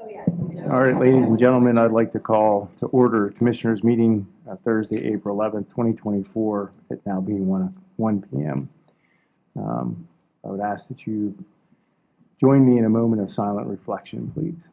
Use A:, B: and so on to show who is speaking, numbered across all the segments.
A: All right, ladies and gentlemen, I'd like to call to order Commissioners' meeting Thursday, April 11th, 2024, it now being 1 p.m. I would ask that you join me in a moment of silent reflection, please.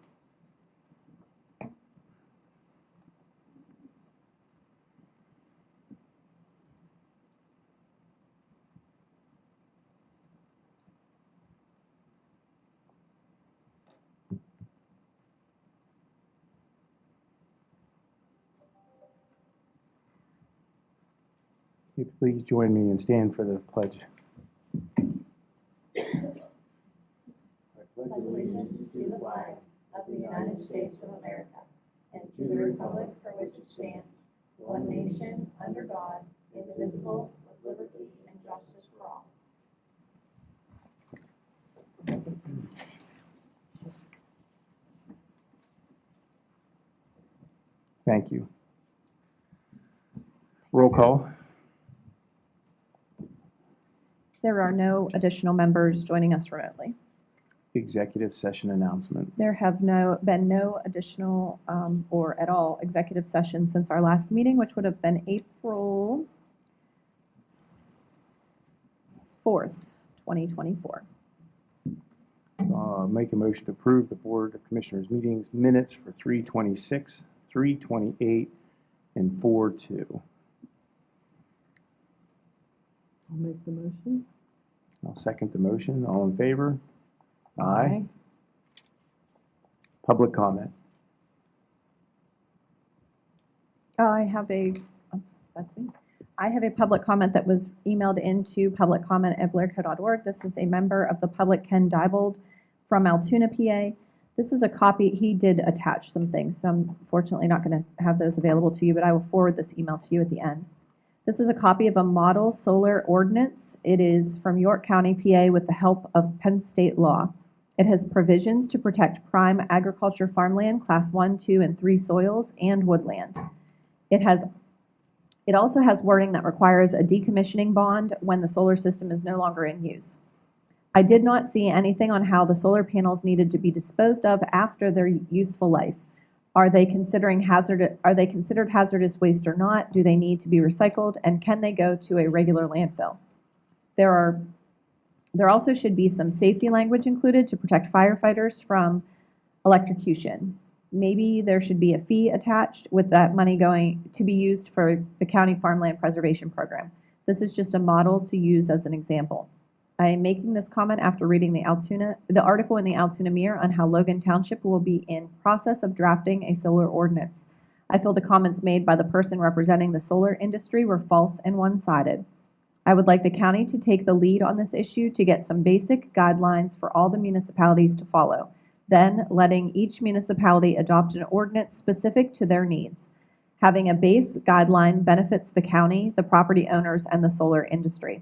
A: If you please join me and stand for the pledge.
B: I pledge allegiance to the flag of the United States of America and to the republic for which it stands, one nation, under God, indivisible, with liberty and justice for all.
A: Thank you. Roll call.
C: There are no additional members joining us remotely.
A: Executive session announcement.
C: There have been no additional or at all executive sessions since our last meeting, which would have been April 4th, 2024.
A: Make a motion to approve the Board of Commissioners meetings minutes for 3/26, 3/28, and 4/2.
D: I'll make the motion.
A: I'll second the motion. All in favor? Aye. Public comment.
C: That's me. I have a public comment that was emailed into publiccomment@blairco.org. This is a member of the public, Ken Diebold from Altoona, PA. This is a copy. He did attach some things, so I'm fortunately not going to have those available to you, but I will forward this email to you at the end. This is a copy of a model solar ordinance. It is from York County, PA, with the help of Penn State law. It has provisions to protect prime agriculture farmland, class 1, 2, and 3 soils, and woodland. It also has wording that requires a decommissioning bond when the solar system is no longer in use. I did not see anything on how the solar panels needed to be disposed of after their useful life. Are they considered hazardous waste or not? Do they need to be recycled? And can they go to a regular landfill? There also should be some safety language included to protect firefighters from electrocution. Maybe there should be a fee attached with that money going to be used for the county farmland preservation program. This is just a model to use as an example. I am making this comment after reading the article in the Altoona Mirror on how Logan Township will be in process of drafting a solar ordinance. I feel the comments made by the person representing the solar industry were false and one-sided. I would like the county to take the lead on this issue to get some basic guidelines for all the municipalities to follow, then letting each municipality adopt an ordinance specific to their needs. Having a base guideline benefits the county, the property owners, and the solar industry.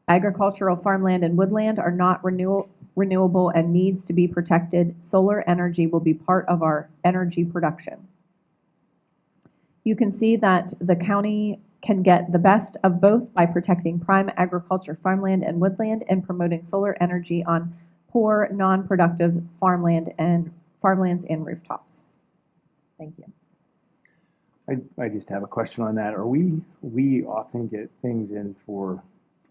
C: Agricultural farmland and woodland are not renewable and needs to be protected. Solar energy will be part of our energy production. You can see that the county can get the best of both by protecting prime agriculture farmland and woodland and promoting solar energy on poor, non-productive farmlands and rooftops. Thank you.
A: I just have a question on that. We often get things in for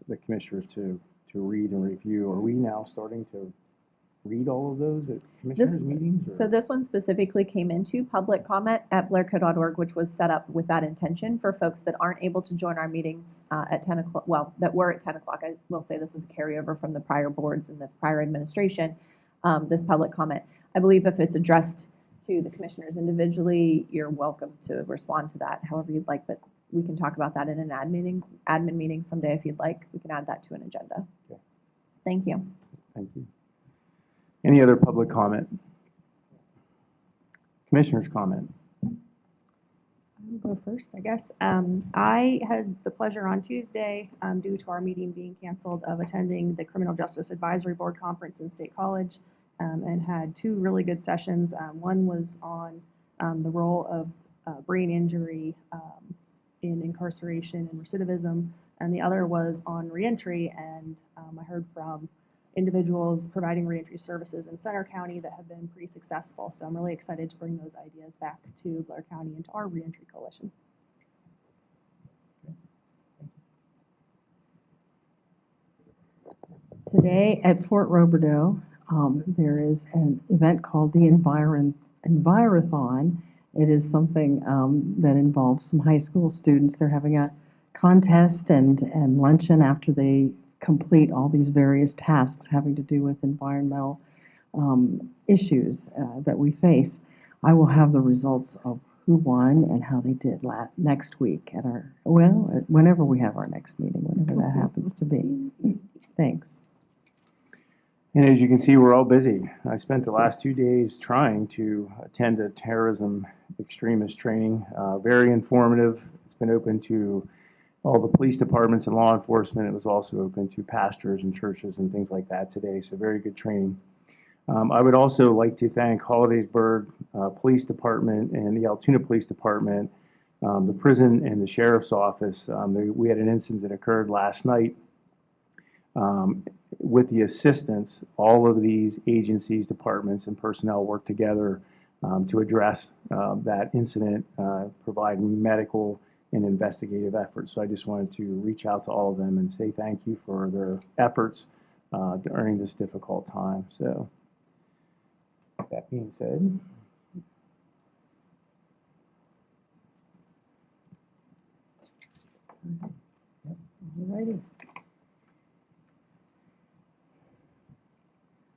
A: the commissioners to read and review. Are we now starting to read all of those at commissioners meetings?
C: So this one specifically came into public comment at blairco.org, which was set up with that intention for folks that aren't able to join our meetings at 10 o'clock, well, that were at 10 o'clock. I will say this is a carryover from the prior boards and the prior administration, this public comment. I believe if it's addressed to the commissioners individually, you're welcome to respond to that however you'd like, but we can talk about that in an admin meeting someday if you'd like. We can add that to an agenda.
A: Okay.
C: Thank you.
A: Thank you. Any other public comment? Commissioners comment.
D: I'll go first, I guess. I had the pleasure on Tuesday, due to our meeting being canceled, of attending the Criminal Justice Advisory Board Conference in State College, and had 2 really good sessions. One was on the role of brain injury in incarceration and recidivism, and the other was on reentry. And I heard from individuals providing reentry services in Center County that have been pretty successful. So I'm really excited to bring those ideas back to Blair County and to our reentry coalition.
E: Today at Fort Roberdeau, there is an event called the Envirothon. It is something that involves some high school students. They're having a contest and luncheon after they complete all these various tasks having to do with environmental issues that we face. I will have the results of who won and how they did next week at whenever we have our next meeting, whenever that happens to be. Thanks.
A: And as you can see, we're all busy. I spent the last 2 days trying to attend a terrorism extremist training. Very informative. It's been open to all the police departments and law enforcement. It was also open to pastors and churches and things like that today, so very good training. I would also like to thank Hollidaysburg Police Department and the Altoona Police Department, the prison and the sheriff's office. We had an incident that occurred last night. With the assistance, all of these agencies, departments, and personnel work together to address that incident, provide medical and investigative efforts. So I just wanted to reach out to all of them and say thank you for their efforts during this difficult time. So with that being said,
E: Alrighty.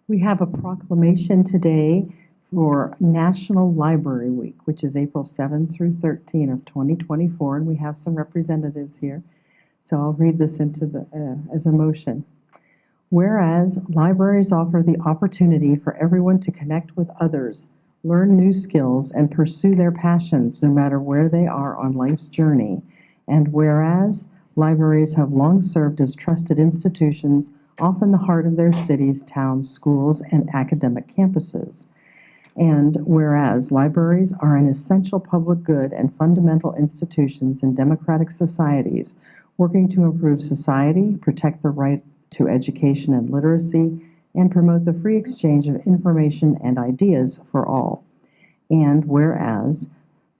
E: We have a proclamation today for National Library Week, which is April 7 through 13 of 2024, and we have some representatives here. So I'll read this into as a motion. Whereas libraries offer the opportunity for everyone to connect with others, learn new skills, and pursue their passions no matter where they are on life's journey. And whereas libraries have long served as trusted institutions, often the heart of their cities, towns, schools, and academic campuses. And whereas libraries are an essential public good and fundamental institutions in democratic societies, working to improve society, protect the right to education and literacy, and promote the free exchange of information and ideas for all. And whereas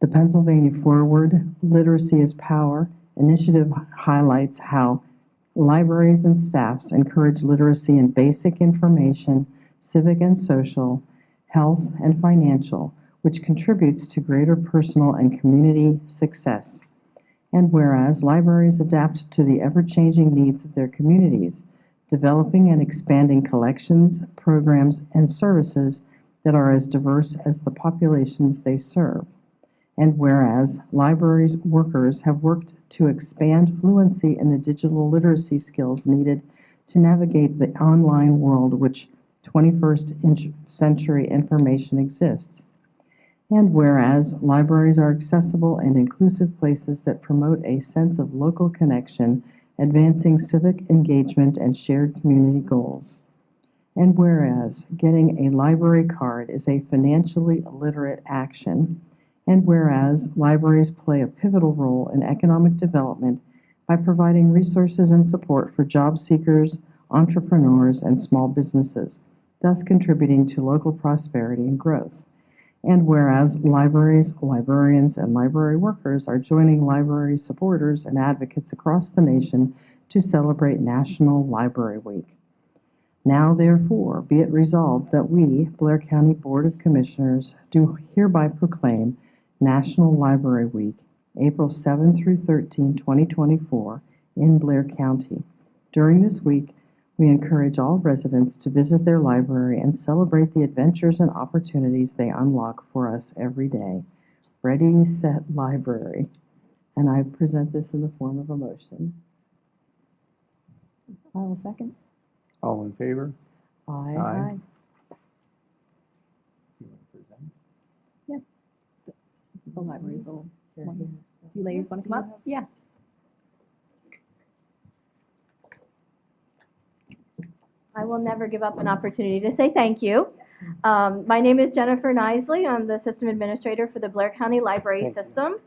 E: the Pennsylvania Forward Literacy is Power initiative highlights how libraries and staffs encourage literacy in basic information, civic and social, health and financial, which contributes to greater personal and community success. And whereas libraries adapt to the ever-changing needs of their communities, developing and expanding collections, programs, and services that are as diverse as the populations they serve. And whereas libraries workers have worked to expand fluency in the digital literacy skills needed to navigate the online world which 21st century information exists. And whereas libraries are accessible and inclusive places that promote a sense of local connection, advancing civic engagement and shared community goals. And whereas getting a library card is a financially literate action. And whereas libraries play a pivotal role in economic development by providing resources and support for job seekers, entrepreneurs, and small businesses, thus contributing to local prosperity and growth. And whereas libraries, librarians, and library workers are joining library supporters and advocates across the nation to celebrate National Library Week. Now, therefore, be it resolved that we, Blair County Board of Commissioners, do hereby proclaim National Library Week, April 7 through 13, 2024, in Blair County. During this week, we encourage all residents to visit their library and celebrate the adventures and opportunities they unlock for us every day. Ready, set, library. And I present this in the form of a motion.
D: I will second.
A: all in favor?
E: Aye.
A: Aye. You want to present?
C: The libraries will.
E: They're
C: Want-
E: here.
C: You ladies want to come up? Yeah.
B: I will never give up an opportunity to say thank you. My name is Jennifer Nisley. I'm the System Administrator for the Blair County Library
A: Thank you.
B: System.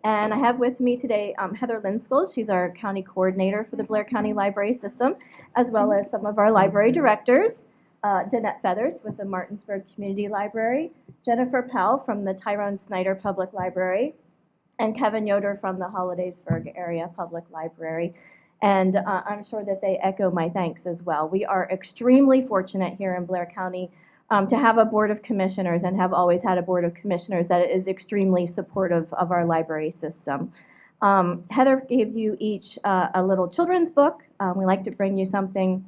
F: And I have with me today Heather Linskold. She's our county coordinator for the Blair County Library System, as well as some of our library directors. Danette Feathers with the Martinsburg Community Library, Jennifer Powell from the Tyrone Snyder Public Library, and Kevin Yoder from the Hollidaysburg Area Public Library. And I'm sure that they echo my thanks as well. We are extremely fortunate here in Blair County to have a Board of Commissioners, and have always had a Board of Commissioners that is extremely supportive of our library system. Heather gave you each a little children's book. We like to bring you something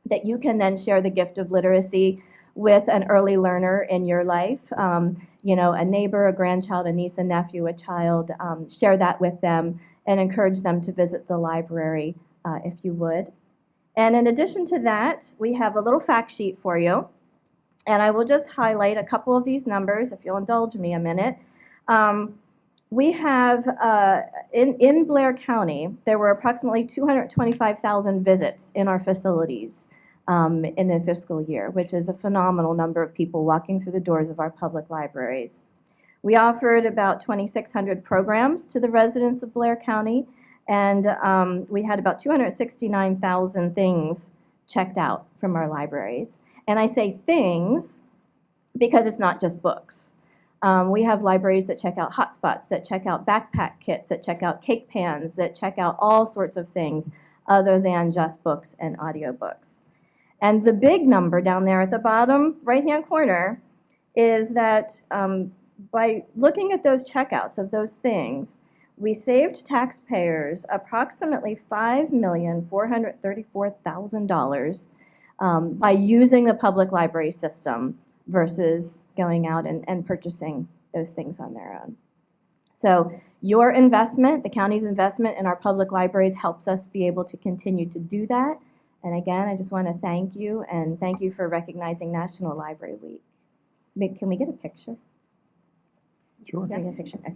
F: that you can then share the gift of literacy with an early learner in your life. You know, a neighbor, a grandchild, a niece, a nephew, a child. Share that with them and encourage them to visit the library if you would. And in addition to that, we have a little fact sheet for you. And I will just highlight a couple of these numbers if you'll indulge me a minute. We have, in Blair County, there were approximately 225,000 visits in our facilities in a fiscal year, which is a phenomenal number of people walking through the doors of our public libraries. We offered about 2,600 programs to the residents of Blair County, and we had about 269,000 things checked out from our libraries. And I say things because it's not just books. We have libraries that check out hotspots, that check out backpack kits, that check out cake pans, that check out all sorts of things other than just books and audiobooks. And the big number down there at the bottom right-hand corner is that by looking at those checkouts of those things, we saved taxpayers approximately $5,434,000 by using the public library system versus going out and purchasing those things on their own. So your investment, the county's investment in our public libraries, helps us be able to continue to do that. And again, I just want to thank you, and thank you for recognizing National Library Week. Can we get a picture?
A: Sure.
F: Can we get a picture? Okay.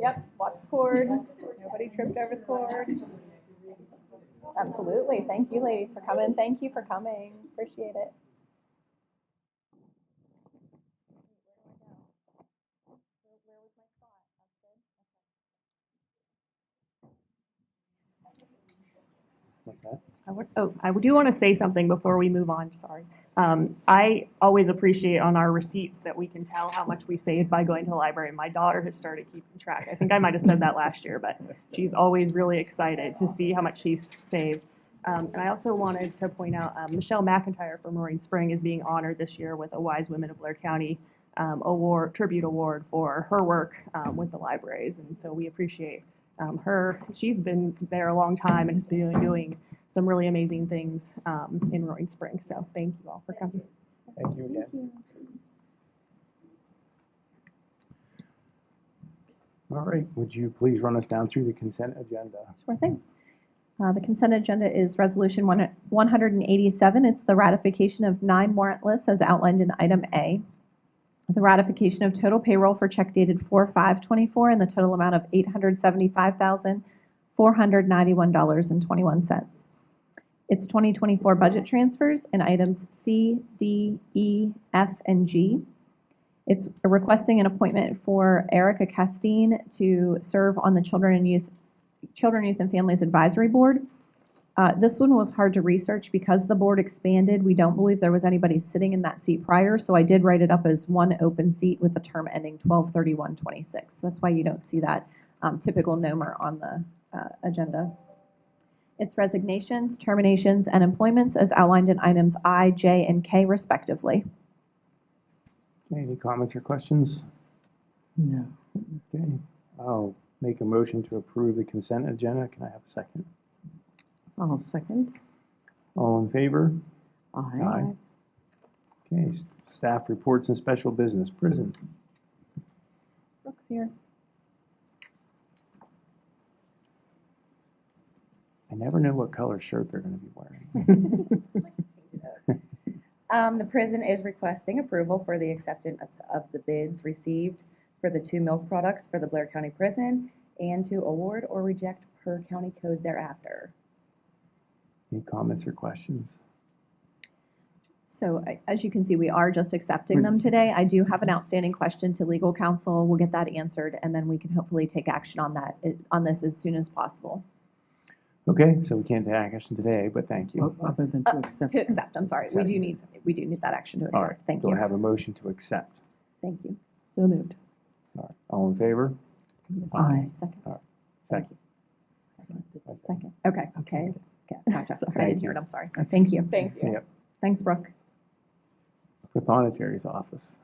F: Yep, watch the cord. Nobody tripped over the cord. Absolutely. Thank you, ladies, for coming. Thank you for coming. Appreciate it.
A: What's that?
D: I do want to say something before we move on. Sorry. I always appreciate on our receipts that we can tell how much we saved by going to the library. My daughter has started keeping track. I think I might have said that last year, but she's always really excited to see how much she's saved. And I also wanted to point out Michelle McIntyre from Roaring Spring is being honored this year with a Wise Women of Blair County tribute award for her work with the libraries. And so we appreciate her. She's been there a long time and has been doing some really amazing things in Roaring Spring. So thank you all for coming.
A: Thank you again. All right, would you please run us down through the consent agenda?
C: Sure thing. The consent agenda is Resolution 187. It's the ratification of 9 warrant lists as outlined in item A. The ratification of total payroll for check dated 4/5/24 in the total amount of $875,491.21. It's 2024 budget transfers in items C, D, E, F, and G. It's requesting an appointment for Erica Castine to serve on the Children, Youth, and Families Advisory Board. This one was hard to research because the board expanded. We don't believe there was anybody sitting in that seat prior, so I did write it up as one open seat with the term ending 12/31/26. That's why you don't see that typical nomer on the agenda. It's resignations, terminations, and employments as outlined in items I, J, and K respectively.
A: Okay, any comments or questions?
E: No.
A: Okay, I'll make a motion to approve the consent agenda. Can I have a second?
E: I'll second.
A: All in favor?
E: Aye.
A: Okay, staff reports and special business, prison.
C: Brooke's here.
A: I never know what color shirt they're going to be wearing.
G: The prison is requesting approval for the acceptance of the bids received for the 2 milk products for the Blair County Prison and to award or reject per county code thereafter.
A: Any comments or questions?
C: So as you can see, we are just accepting them today. I do have an outstanding question to legal counsel. We'll get that answered, and then we can hopefully take action on that, on this as soon as possible.
A: Okay, so we can't take action today, but thank you.
E: Other than to accept.
C: To accept, I'm sorry. We do need that action to
A: All right,
C: accept. Thank
A: do I
C: you.
A: have a motion to accept?
C: Thank you.
E: So moved.
A: All right, all in favor?
E: Aye.
C: Second.
A: Second.
C: Second. Okay. Okay. Gotcha. I
A: Thank
C: didn't hear
A: you.
C: it. I'm sorry. Thank you.
G: Thank you.
A: Yep.
C: Thanks, Brooke.
A: Pathonetary's office.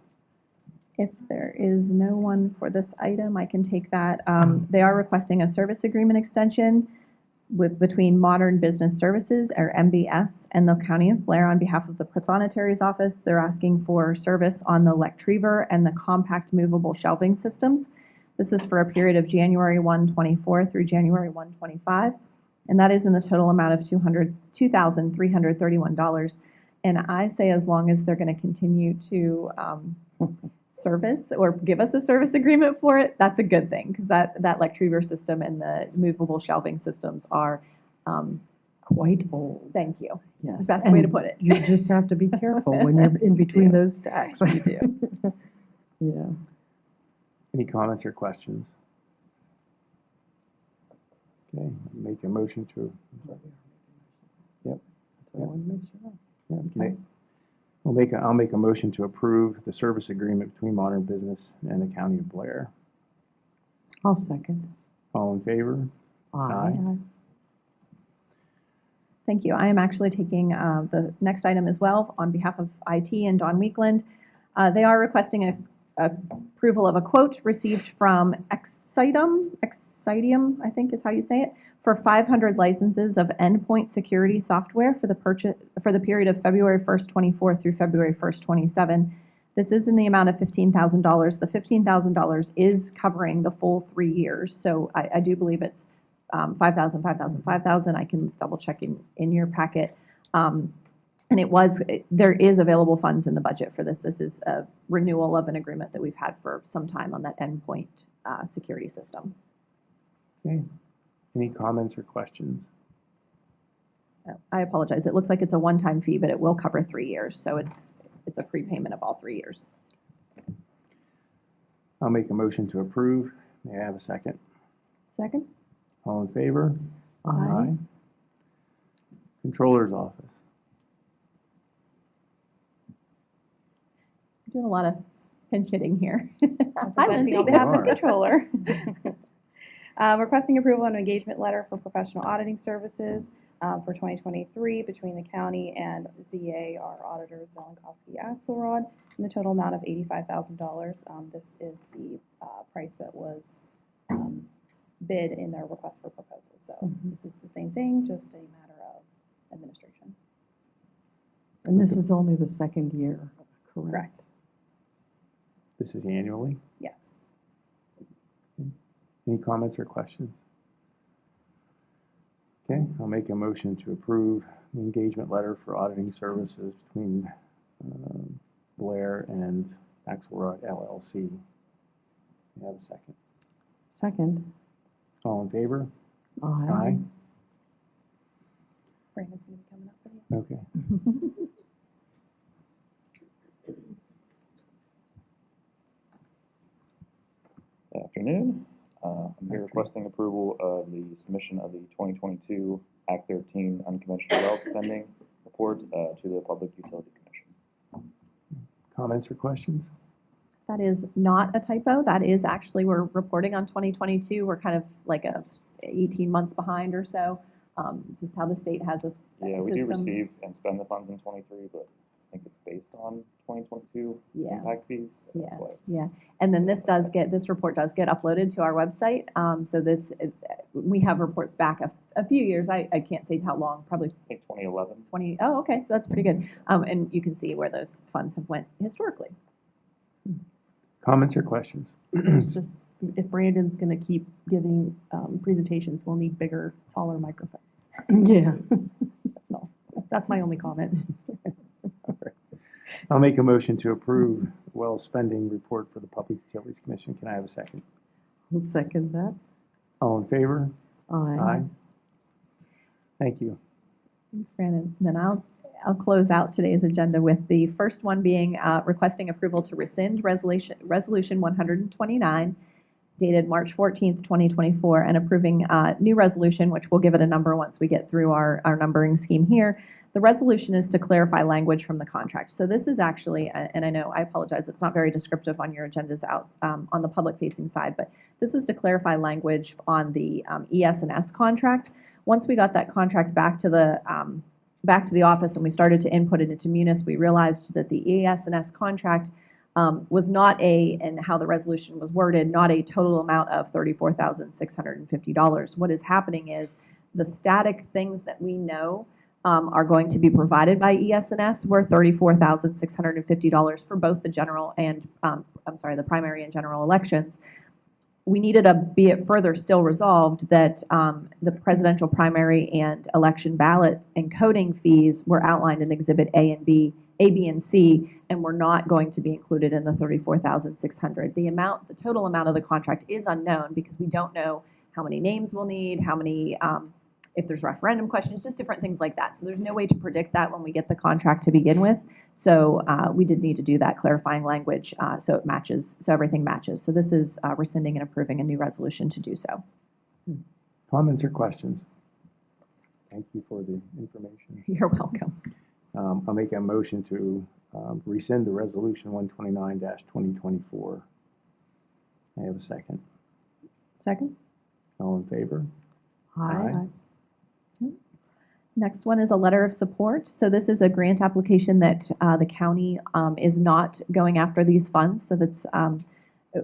C: If there is no one for this item, I can take that. They are requesting a service agreement extension between Modern Business Services, or MBS, and the County of Blair on behalf of the Pathonetary's office. They're asking for service on the Lectriver and the compact movable shelving systems. This is for a period of January 1, 24 through January 1, 25, and that is in the total amount of $2,331. And I say as long as they're going to continue to service or give us a service agreement for it, that's a good thing, because that Lectriver system and the movable shelving systems are
E: Quite old.
C: thank you.
E: Yes.
C: Best way to
E: And
C: put it.
E: You just have to be careful when you're in between those stacks.
C: You do.
E: Yeah.
A: Any comments or questions? Okay, make a motion to. Yep.
E: I wanted to make sure.
A: Yeah, I'll make a motion to approve the service agreement between Modern Business and the County of Blair.
E: I'll second.
A: All in favor? Aye.
C: Thank you. I am actually taking the next item as well on behalf of IT and Dawn Weekland. They are requesting a approval of a quote received from Excidium, I think is how you say it, for 500 licenses of endpoint security software for the period of February 1st, 24 through February 1st, 27. This is in the amount of $15,000. The $15,000 is covering the full 3 years. So I do believe it's 5,000, 5,000, 5,000. I can double check in your packet. And there is available funds in the budget for this. This is a renewal of an agreement that we've had for some time on that endpoint security system.
A: Okay. Any comments or questions?
C: I apologize. It looks like it's a one-time fee, but it will cover 3 years. So it's a prepayment of all 3 years.
A: I'll make a motion to approve. May I have a second?
C: Second?
A: All in favor?
E: Aye.
A: Controller's office.
C: Doing a lot of pinch hitting here. Hi,
G: Presenting
C: Lindsay.
G: on behalf of
A: Alright.
G: the controller. Requesting approval of an engagement letter for professional auditing services for 2023 between the county and ZA, our auditor, Zelenkowski Axelrod, in the total amount of $85,000. This is the price that was bid in their request for proposal. So this is the same thing, just a matter of administration.
E: And this is only the second year, correct?
G: Correct.
A: This is annually.
G: Yes.
A: Any comments or questions? Okay, I'll make a motion to approve the engagement letter for auditing services between Blair and Axelrod LLC. May I have a second?
E: Second.
A: All in favor?
E: Aye.
G: Brandon's going to be coming up for you.
A: Okay.
H: Afternoon. I'm here requesting approval of the submission of the 2022 Act 13 unconventional well spending report to the Public Utility Commission.
A: Comments or questions?
C: That is not a typo. That is actually, we're reporting on 2022. We're kind of like 18 months behind or so. Just how the state has this
H: Yeah, we do
C: system.
H: receive and spend the funds in 23, but I think it's based on 2022
C: Yeah.
H: impact fees. So that's why it's
C: Yeah, and then this report does get uploaded to our website. So we have reports back a few years. I can't say how long, probably
H: I think 2011.
C: 20. Oh, okay, so that's pretty good. And you can see where those funds have went historically.
A: Comments or questions?
D: It's just, if Brandon's going to keep giving presentations, we'll need bigger, taller microphones.
E: Yeah.
D: That's all. That's my only comment.
A: I'll make a motion to approve well spending report for the Public Utilities Commission. Can I have a second?
E: I'll second that.
A: All in favor?
E: Aye.
A: Thank you.
C: Thanks, Brandon. Then I'll close out today's agenda with the first one being requesting approval to rescind resolution 129 dated March 14th, 2024, and approving new resolution, which we'll give it a number once we get through our numbering scheme here. The resolution is to clarify language from the contract. So this is actually, and I know, I apologize, it's not very descriptive on your agendas out on the public-facing side, but this is to clarify language on the ES&S contract. Once we got that contract back to the office and we started to input it into Munis, we realized that the ES&S contract was not and how the resolution was worded, not a total amount of $34,650. What is happening is the static things that we know are going to be provided by ES&S were $34,650 for both the general and, the primary and general elections. We needed be it further still resolved that the presidential primary and election ballot encoding fees were outlined in Exhibit A, B, and C, and were not going to be included in the $34,600. The total amount of the contract is unknown because we don't know how many names we'll need, how many, if there's referendum questions, just different things like that. So there's no way to predict that when we get the contract to begin with. So we did need to do that clarifying language so it matches, so everything matches. So this is rescinding and approving a new resolution to do so.
A: Comments or questions? Thank you for the information.
C: You're welcome.
A: I'll make a motion to rescind the resolution 129-2024. I have a second.
D: Second?
A: All in favor?
E: Aye.
C: Next one is a letter of support. So this is a grant application that the county is not going after these funds. So that's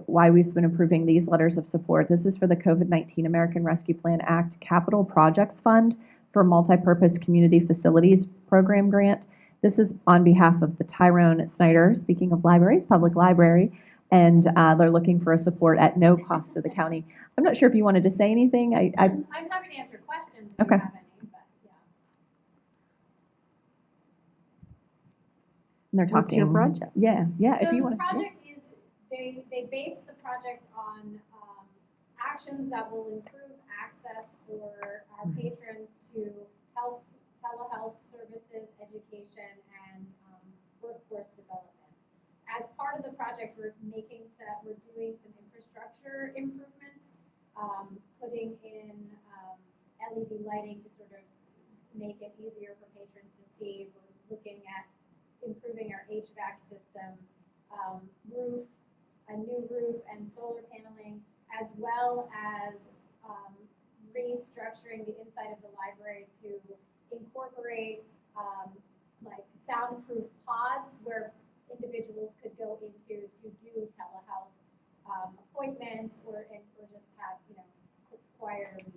C: why we've been approving these letters of support. This is for the COVID-19 American Rescue Plan Act Capital Projects Fund for Multipurpose Community Facilities Program Grant. This is on behalf of the Tyrone Snyder, speaking of libraries, public library, and they're looking for a support at no cost to the county. I'm not sure if you wanted to say anything.
B: I'm happy to answer questions if
C: Okay.
B: you have any, but yeah.
C: And they're talking.
D: What's your project?
C: Yeah. If you
B: So
C: want
B: the project is, they base the project on actions that will improve access for our patrons to health, telehealth services, education, and workforce development. As part of the project, we're doing some infrastructure improvements, putting in LED lighting to sort of make it easier for patrons to see. We're looking at improving our HVAC system, a new roof and solar paneling, as well as restructuring the inside of the library to incorporate like soundproof pods where individuals could go into to do telehealth appointments or just have quieter meetings.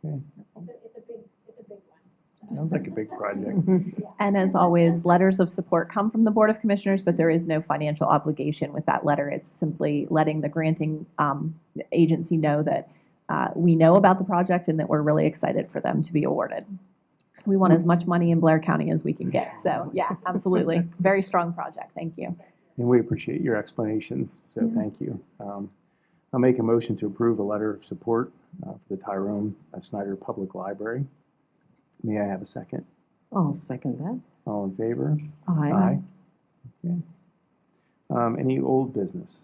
A: Okay.
B: It's a big one.
A: Sounds like a big project.
C: And as always, letters of support come from the Board of Commissioners, but there is no financial obligation with that letter. It's simply letting the granting agency know that we know about the project and that we're really excited for them to be awarded. We want as much money in Blair County as we can get. So yeah, absolutely. Very strong project. Thank you.
A: And we appreciate your explanation, so thank you. I'll make a motion to approve a letter of support for the Tyrone Snyder Public Library. May I have a second?
E: I'll second that.
A: All in favor?
E: Aye.
A: Okay. Any old business?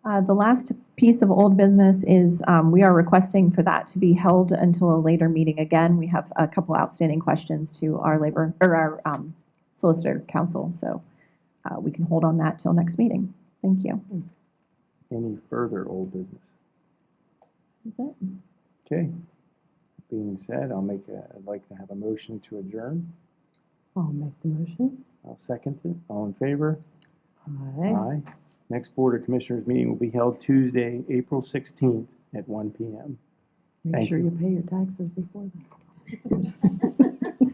C: The last piece of old business is we are requesting for that to be held until a later meeting again. We have a couple outstanding questions to our solicitor counsel, so we can hold on that till next meeting. Thank you.
A: Any further old business?
C: Is it?
A: Okay. Being said, I'd like to have a motion to adjourn.
E: I'll make the motion.
A: I'll second it. All in favor?
E: Aye.
A: Next Board of Commissioners meeting will be held Tuesday, April 16th at 1 p.m.
E: Make
A: Thank
E: sure
A: you.
E: you pay your taxes before that.